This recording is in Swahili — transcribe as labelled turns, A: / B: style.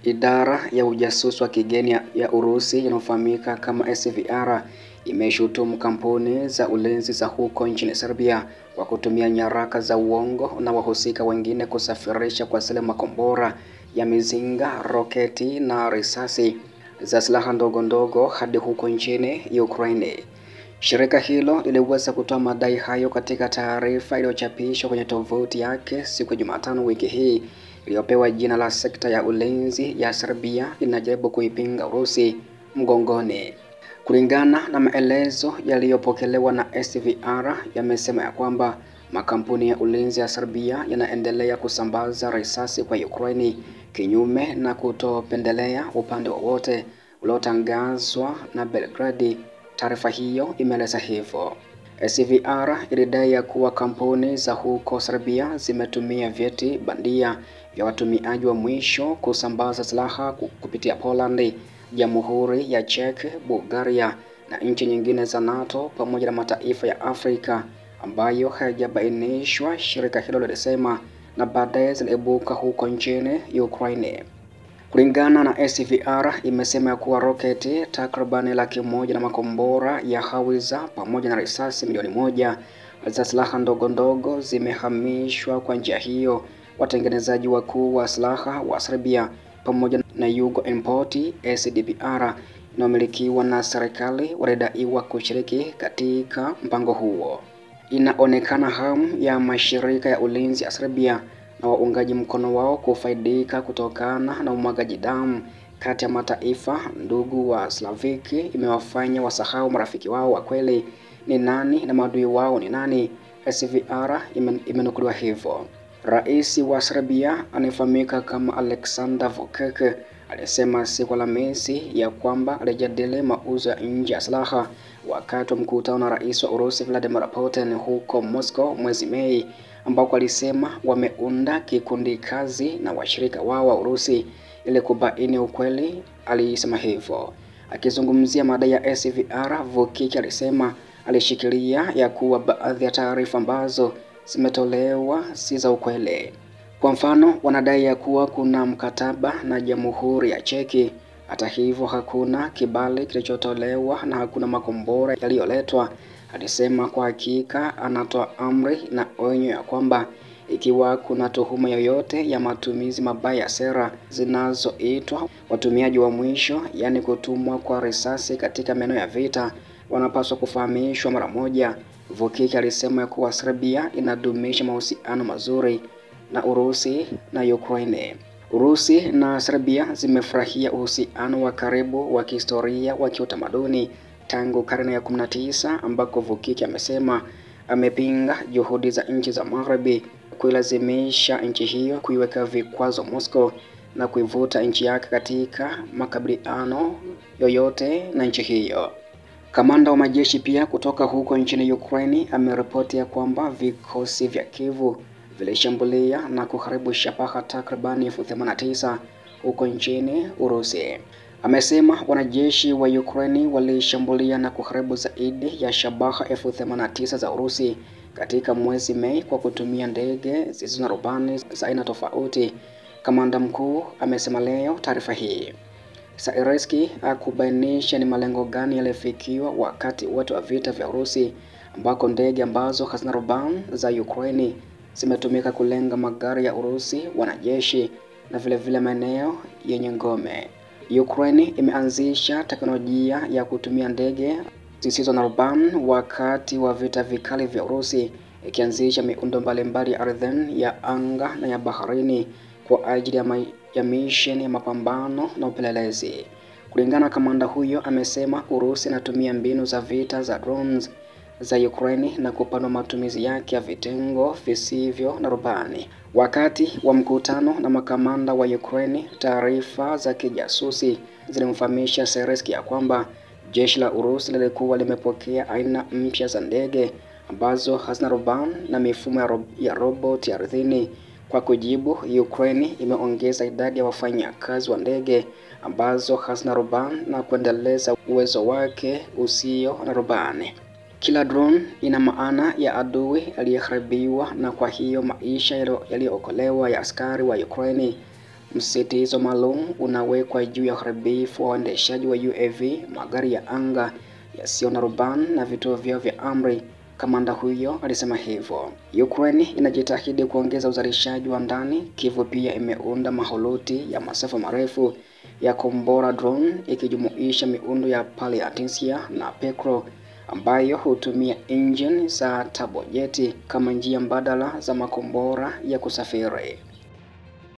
A: Idara ya ujasusi wa kigeni ya Urusi inayofahamika kama SVR imeshutumu kampuni za ulinzi za huko nchini Serbia kwa kutumia nyaraka za uongo na wahusika wengine kusafirisha kwa sile makombora ya mizinga, roketi na risasi za silaha ndogo ndogo hadi huko nchini Ukraine. Shirika hilo liliweza kutoa madai hayo katika taarifa iliyochapishwa kwenye tovuti yake siku ya Jumatano wiki hii, iliyopewa jina la sekta ya ulinzi ya Serbia inajaribu kuipinga Urusi mgongoni. Kulingana na maelezo yaliyopokelewa na SVR, yamesema ya kwamba makampuni ya ulinzi ya Serbia yanaendelea kusambaza risasi kwa Ukraine kinyume na kutopendelea upande wowote uliotangazwa na Belgrade. Taarifa hiyo imeeleza hivyo. SVR ilidai ya kuwa kampuni za huko Serbia zimetumia vyeti bandia vya watumiaji wa mwisho kusambaza silaha kupitia Poland, Jamhuri ya Czech, Bulgaria na nchi nyingine za NATO pamoja na mataifa ya Afrika ambayo hayajabainishwa, shirika hilo lilisema, na baadaye ziliibuka huko nchini Ukraine. Kulingana na SVR, imesema kuwa roketi takriban 100,000 na makombora ya hawitzer pamoja na risasi milioni 1 za silaha ndogo ndogo zimehamishwa kwa njia hiyo. Watengenezaji wakuu wa silaha wa Serbia pamoja na Yugo Import SDPR inayomilikiwa na serikali walidaiwa kushiriki katika mpango huo. Inaonekana hamu ya mashirika ya ulinzi ya Serbia na waungaji mkono wao kufaidika kutokana na umwagaji damu kati ya mataifa ndugu wa Slaviki imewafanya wasahau marafiki wao wa kweli ni nani na maadui wao ni nani. SVR imenukuliwa hivyo. Rais wa Serbia anayefahamika kama Aleksandar Vučić alisema siku ya Alhamisi ya kwamba alijadili mauzo ya nje ya silaha wakati wa mkutano na rais wa Urusi Vladimir Putin huko Moscow mwezi Mei, ambako alisema wameunda kikundi kazi na washirika wao wa Urusi ili kubaini ukweli. Alisema hivyo akizungumzia madai ya SVR. Vučić alisema alishikilia ya kuwa baadhi ya taarifa ambazo zimetolewa si za ukweli. Kwa mfano, wanadai ya kuwa kuna mkataba na Jamhuri ya Czech. Hata hivyo hakuna kibali kilichotolewa na hakuna makombora yaliyoletwa. Alisema kwa hakika anatoa amri na onyo ya kwamba ikiwa kuna tuhuma yoyote ya matumizi mabaya ya sera zinazoitwa watumiaji wa mwisho, yani kutumwa kwa risasi katika maeneo ya vita, wanapaswa kufahamishwa mara moja. Vučić alisema kuwa Serbia inadumisha mahusiano mazuri na Urusi na Ukraine. Urusi na Serbia zimefurahia uhusiano wa karibu wa kihistoria wa kiutamaduni tangu karne ya 19, ambako Vučić amesema amepinga juhudi za nchi za Magharibi kuilazimisha nchi hiyo kuiweka vikwazo Moscow na kuivuta nchi yake katika makabiliano yoyote na nchi hiyo. Kamanda wa majeshi pia kutoka huko nchini Ukraine ameripoti ya kwamba vikosi vya Kyiv vilishambulia na kuharibu shabaha takriban 89 huko nchini Urusi. Amesema wanajeshi wa Ukraine walishambulia na kuharibu zaidi ya shabaha 89 za Urusi katika mwezi Mei kwa kutumia ndege zisizo na rubani za aina tofauti. Kamanda mkuu amesema leo taarifa hii. Saireski hakubainisha ni malengo gani yalifikiwa wakati wote wa vita vya Urusi, ambako ndege ambazo hazina rubani za Ukraine zimetumika kulenga magari ya Urusi, wanajeshi na vile maeneo yenye ngome. Ukraine imeanzisha teknolojia ya kutumia ndege zisizo na rubani wakati wa vita vikali vya Urusi, ikianzisha miundo mbalimbali ya ardhini, ya anga na ya baharini kwa ajili ya misheni ya mapambano na upelelezi. Kulingana na kamanda huyo, amesema Urusi inatumia mbinu za vita za drones za Ukraine na kupanua matumizi yake ya vitengo visivyo na rubani. Wakati wa mkutano na makamanda wa Ukraine, taarifa za kijasusi zilimfahamisha Saireski ya kwamba jeshi la Urusi lilikuwa limepokea aina mpya za ndege ambazo hazina rubani na mifumo ya robot ya ardhini. Kwa kujibu, Ukraine imeongeza idadi ya wafanyakazi wa ndege ambazo hazina rubani na kuendeleza uwezo wake usio na rubani. Kila drone ina maana ya adui aliyeharibiwa, na kwa hiyo maisha yaliyookolewa ya askari wa Ukraine Msisitizo maalum unawekwa juu ya uharibifu wa waendeshaji wa UAV, magari ya anga yasiyo na rubani na vituo vyao vya amri. Kamanda huyo alisema hivyo. Ukraine inajitahidi kuongeza uzalishaji wa ndani. Kiev pia imeunda maholuti ya masafa marefu ya kombora drone, ikijumuisha miundo ya Palyatynsia na Pekro ambayo hutumia engine za turbojeti kama njia mbadala za makombora ya kusafiri.